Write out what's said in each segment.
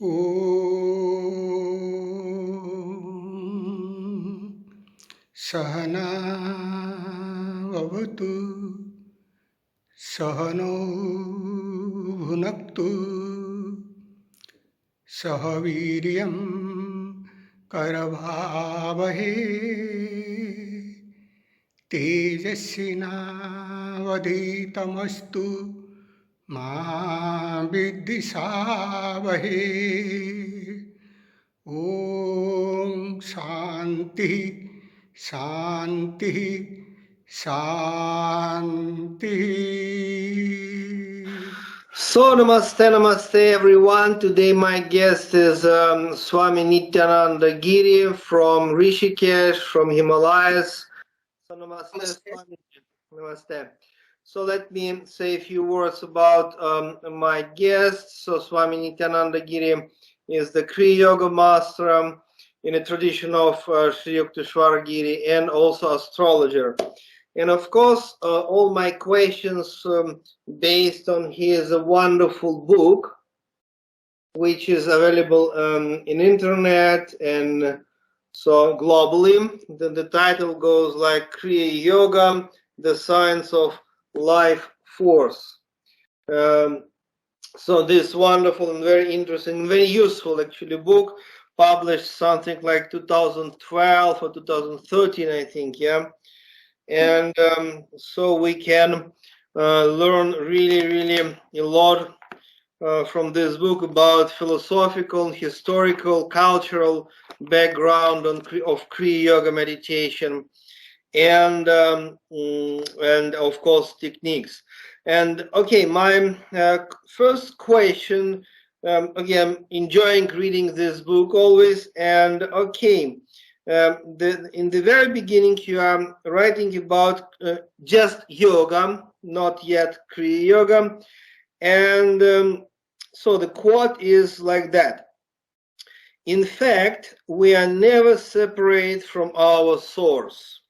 ॐ सहना भवतु सहनौ भुनक्तु सह वीर्यं करभावहे तेजस्विनावधीतमस्तु मा विद्विषावहे ॐ शान्तिः शान्तिः शान्तिः. So namaste everyone. Today my guest is Swami Nityananda Giri from Rishikesh, from Himalayas. So namaste. Swami. Namaste. So let me say a few words about my guest. So Swami Nityananda Giri is the Kriyayoga master in a tradition of Sri Yukteswara Giri and also astrologer. And of course, all my questions based on his wonderful book, which is available in internet and so globally. The title goes like Kriyayoga, the Science of Life Force. So this wonderful and very interesting, very useful actually book, published something like 2012 or 2013, I think, yeah. And so we can learn really a lot from this book about philosophical, historical, cultural background of Kriya Yoga meditation, and of course techniques. And okay, my first question, again, enjoying reading this book always, and okay. In the very beginning, you are writing about just yoga, not yet Kriya Yoga, and so the quote is like that: in fact, we are never separate from our source,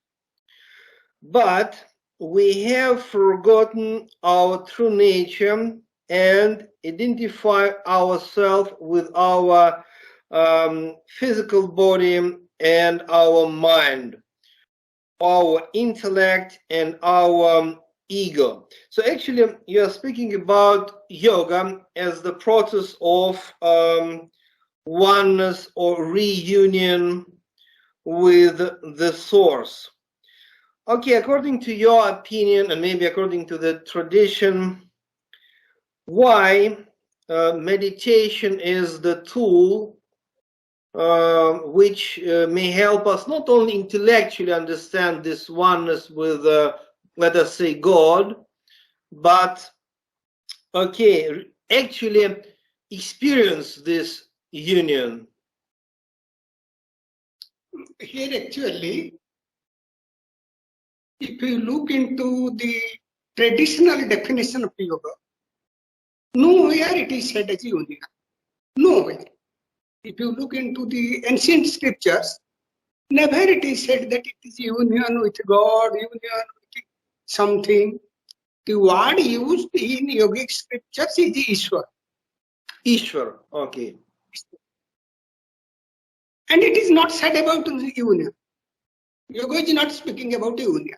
but we have forgotten our true nature and identify ourselves with our physical body and our mind, our intellect and our ego. So actually you are speaking about yoga as the process of oneness or reunion with the source. Okay, according to your opinion and maybe according to the tradition, why meditation is the tool which may help us not only intellectually understand this oneness with, let us say, God, but okay, actually experience this union. Here actually, if you look into the traditional definition of yoga, nowhere it is said as union. Nowhere. If you look into the ancient scriptures, never it is said that it is union with God, union with something. The word used in yogic scriptures is Ishwara. Ishwara, okay. And it is not said about the union. Yoga is not speaking about union.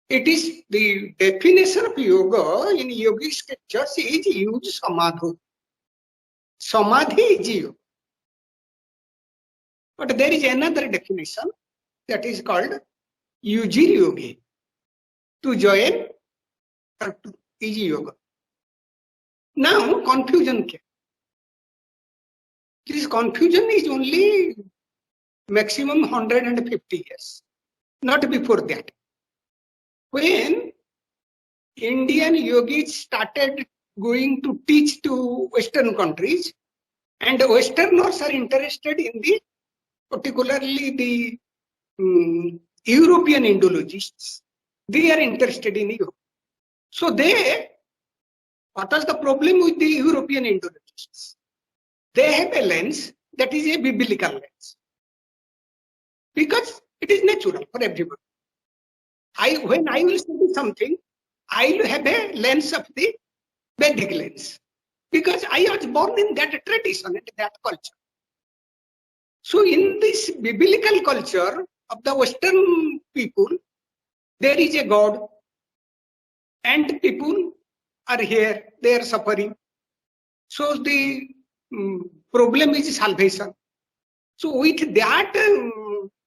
It is the definition of yoga in yogic scriptures is used samadhi. Samadhi is yoga. But there is another definition that is called yujir yogi. To join or to is yoga. Now confusion came. This confusion is only maximum 150 years, not before that. When Indian yogis started going to teach to Western countries, and Westerners are interested in the, particularly the European Indologists, they are interested in yoga. So what was the problem with the European Indologists? They have a lens that is a biblical lens, because it is natural for everyone. When I will study something, I will have a lens of the Vedic lens. because I was born in that tradition and that culture. So in this biblical culture of the Western people, there is a God and people are here, they are suffering. So the problem is salvation. So with that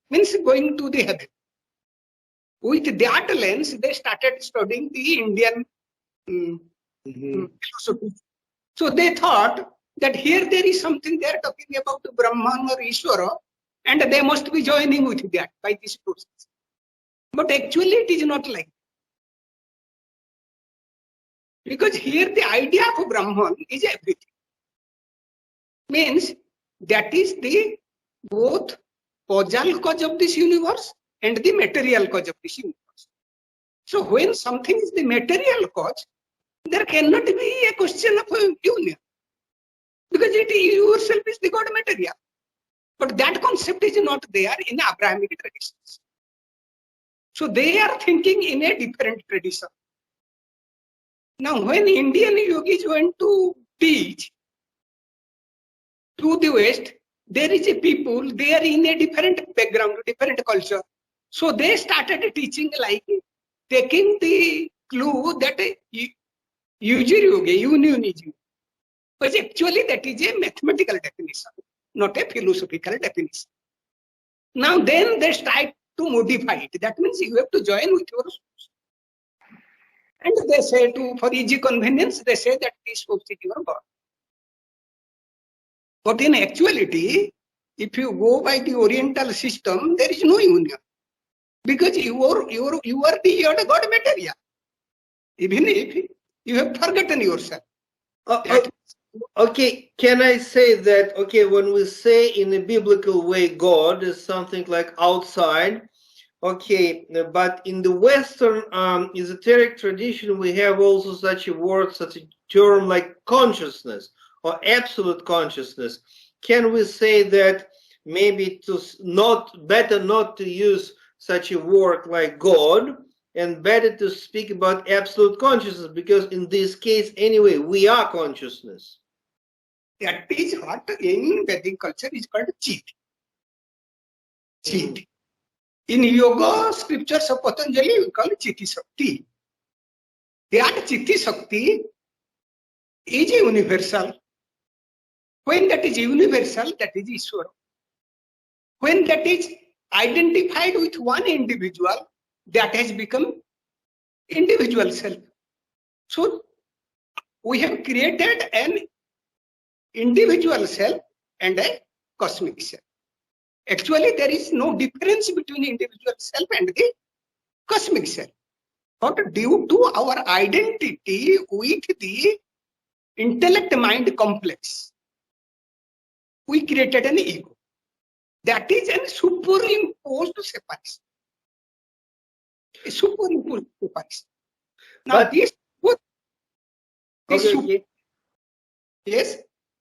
means going to the heaven. With that lens, they started studying the Indian philosophy. So they thought that here there is something they are talking about Brahman or Ishwara, and they must be joining with that by this process. But actually it is not like that. Because here the idea of Brahman is everything. Means that is the both causal cause of this universe and the material cause of this universe. So when something is the material cause, there cannot be a question of union. Because it yourself is the God material. But that concept is not there in Abrahamic traditions. So they are thinking in a different tradition. Now when Indian yogis went to teach to the West, there is a people, they are in a different background, different culture. So they started teaching like taking the clue that user yoga, unionism. But actually that is a mathematical definition, not a philosophical definition. Now then they try to modify it. That means you have to join with your source. And they say for easy convenience, they say that this source is your God. But in actuality, if you go by the Oriental system, there is no union. Because you are the God material. Even if you have forgotten yourself. Okay, can I say that, okay, when we say in a biblical way God is something like outside, okay, but in the Western esoteric tradition we have also such a word, such a term like consciousness or absolute consciousness. Can we say that maybe better not to use such a word like God, and better to speak about absolute consciousness, because in this case anyway we are consciousness? That is what in Vedic culture is called chit. Chit. In yoga scriptures of Patanjali we call it chiti shakti. That chiti shakti is universal. When that is universal, that is Ishwara. When that is identified with one individual, that has become individual self. So we have created an individual self and a cosmic self. Actually, there is no difference between individual self and the cosmic self. But due to our identity with the intellect mind complex, we created an ego. That is a superimposed separation. A superimposed separation. Now But, this okay. Yes?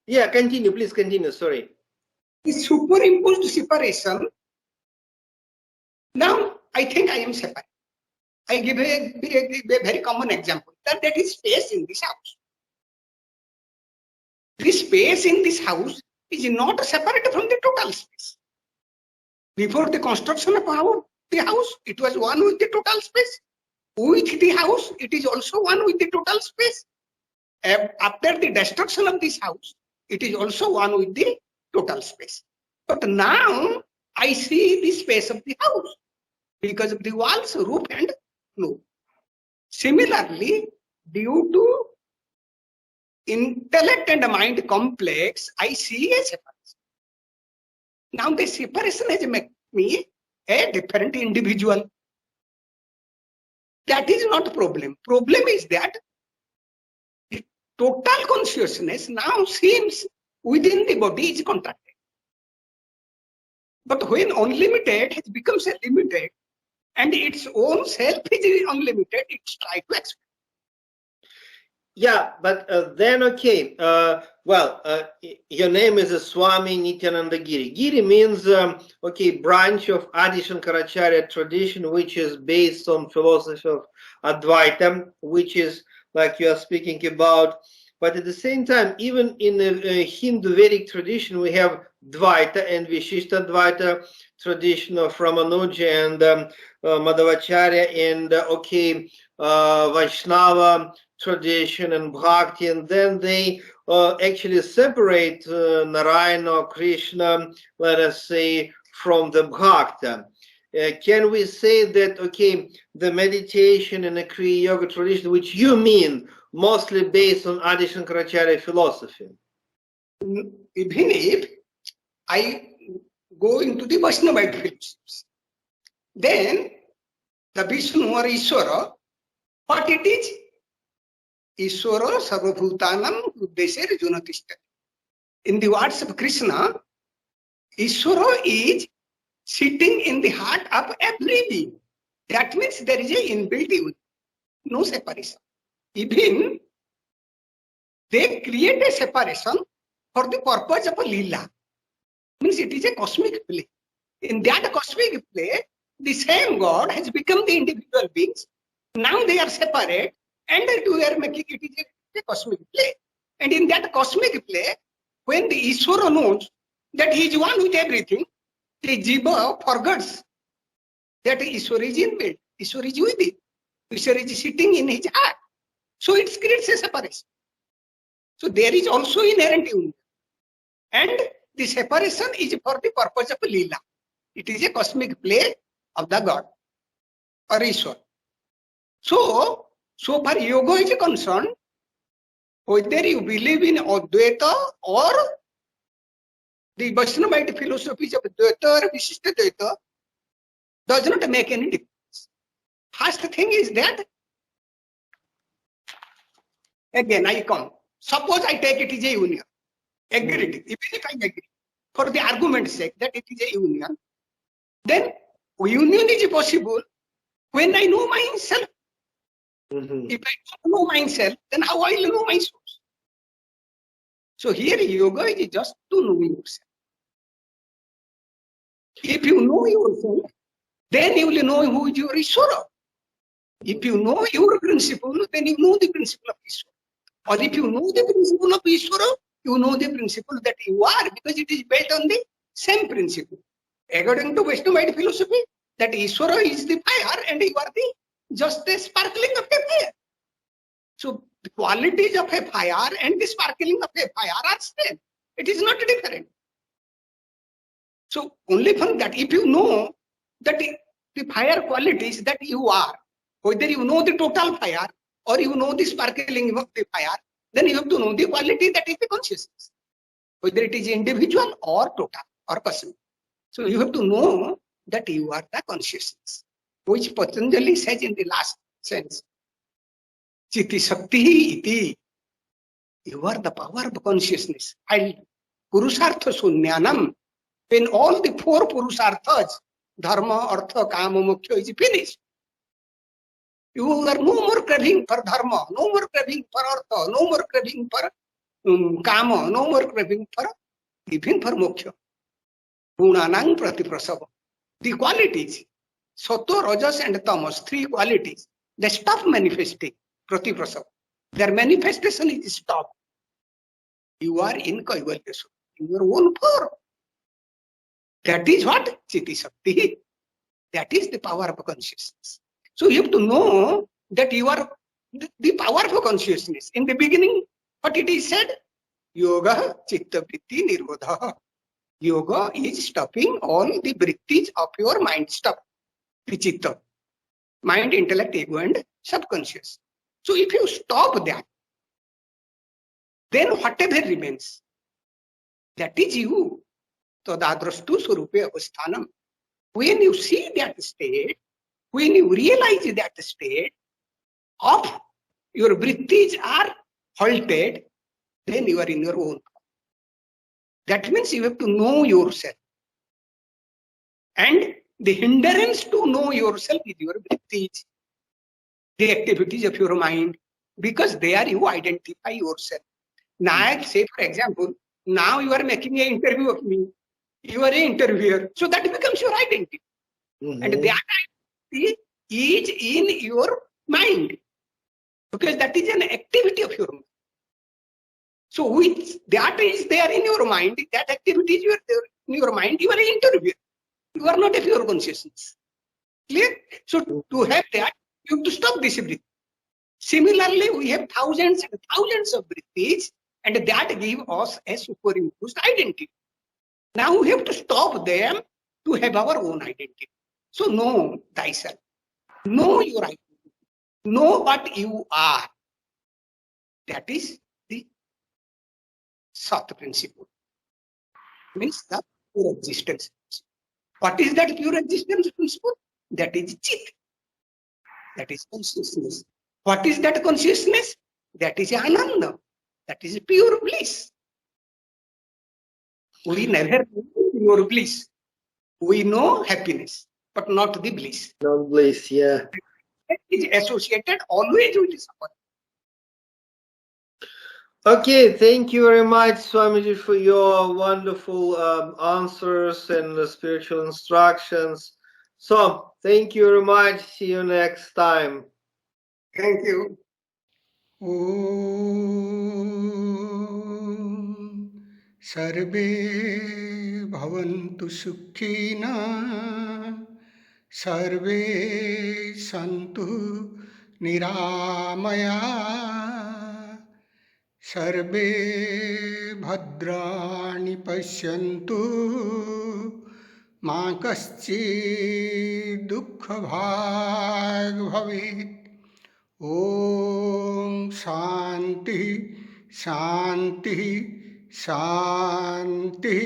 Yeah, continue, please continue, sorry. The superimposed separation. Now I think I am separate. I give a very common example. That is space in this house. This space in this house is not separate from the total space. Before the construction of the house, it was one with the total space. With the house, it is also one with the total space. After the destruction of this house, it is also one with the total space. But now I see the space of the house because of the walls, roof and floor. Similarly, due to intellect and mind complex, I see a separation. Now the separation has made me a different individual. That is not problem. Problem is that the total consciousness now seems within the body is contracted. But when unlimited has becomes a limited and its own self is unlimited, it's try to expand. Yeah, but then okay, your name is Swami Nityananda Giri. Giri means, okay, branch of Adi Shankara Acharya tradition, which is based on philosophy of Advaita, which is, like you are speaking about, But at the same time, even in the Hindu Vedic tradition, we have dvaita and vishishta dvaita tradition of Ramanuja and Madhavacharya and Vaishnava tradition and bhakti, and then they actually separate Narayana or Krishna, let us say, from the bhakti. Can we say that, okay, the meditation and the Kriya Yoga tradition, which you mean, mostly based on Adi Shankaracharya philosophy? Even if I go into the Vaishnavite philosophies, then the Vishnu or Ishwara, what it is? Ishwara sarvabhutanam uddesher junatishta. In the words of Krishna, Ishwara is sitting in the heart of every being. That means there is a inbuilt unity, no separation. Even they create a separation for the purpose of a lila. Means it is a cosmic play. In that cosmic play, the same God has become the individual beings. Now they are separate and we are making it is a cosmic play. And in that cosmic play, when the Ishwara knows that he is one with everything, the jiva forgets that Ishwara is inbuilt. Ishwara is with it. Ishwara is sitting in his heart. So it creates a separation. So there is also inherent unity. And the separation is for the purpose of lila. It is a cosmic play of the God or Ishwara. So far yoga is concerned, whether you believe in advaita or the Vaishnavite philosophies of dvaita or vishishta dvaita, does not make any difference. First thing is that, again I come. Suppose I take it is a union. Agreed. Even if I agree, for the argument's sake, that it is a union, then union is possible when I know myself. If I don't know myself, then how I will know my source? So here yoga is just to know yourself. If you know yourself, then you will know who is your Ishwara. If you know your principle, then you know the principle of Ishwara. Or if you know the principle of Ishwara, you know the principle that you are, because it is based on the same principle. According to Vaishnavite philosophy, that Ishwara is the fire and you are the just the sparkling of a fire. So the qualities of a fire and the sparkling of a fire are same. It is not different. So only from that, if you know that the fire qualities that you are, whether you know the total fire or you know the sparkling of the fire, then you have to know the quality that is the consciousness, whether it is individual or total or cosmic. So you have to know that you are the consciousness, which Patanjali says in the last sense, chiti shakti iti. You are the power of consciousness. And purusartha sunnyanam, when all the four purusarthas, dharma, artha, kama, moksha is finished, you are no more craving for dharma, no more craving for artha, no more craving for kama, no more craving for even for moksha. Gunanang pratiprasava. The qualities, sattva, rajas and tamas, three qualities, they stop manifesting pratiprasava. Their manifestation is stopped. You are in kaivalya, in your own form. That is what chiti shakti. That is the power of consciousness. So you have to know that you are the power of consciousness. In the beginning, what it is said? Yoga chitta vritti nirodha. Yoga is stopping all the vrittis of your mind. Stop the chitta. Mind, intellect, ego and subconscious. So if you stop that, then whatever remains, that is you. Tadadrastu surupe avasthanam. When you see that state, when you realize that state of your vrittis are halted, then you are in your own. That means you have to know yourself. And the hindrance to know yourself is your vrittis, the activities of your mind, because there you identify yourself. Now, say for example, now you are making an interview of me. You are an interviewer. So that becomes your identity. And that identity is in your mind. Because that is an activity of your mind. So with that is there in your mind, that activity is in your mind, you are an interviewer. You are not a pure consciousness. Clear? So to have that, you have to stop this breath. Similarly, we have thousands and thousands of vrittis, and that give us a superimposed identity. Now we have to stop them to have our own identity. So know thyself. Know your identity. Know what you are. That is the Sat principle. Means the pure existence. What is that pure existence principle? That is chit. That is consciousness. What is that consciousness? That is ananda. That is pure bliss. We never know pure bliss. We know happiness, but not the bliss. Not bliss, yeah. It is associated always with suffering. Okay, thank you very much, Swamiji, for your wonderful answers and spiritual instructions. So, thank you very much. See you next time. Thank you. ॐ सर्वे भवन्तु सुखिनः सर्वे सन्तु निरामया सर्वे भद्राणि पश्यन्तु मा कश्चित् दुःखभाग् भवेत् ॐ शान्ति शान्ति शान्ति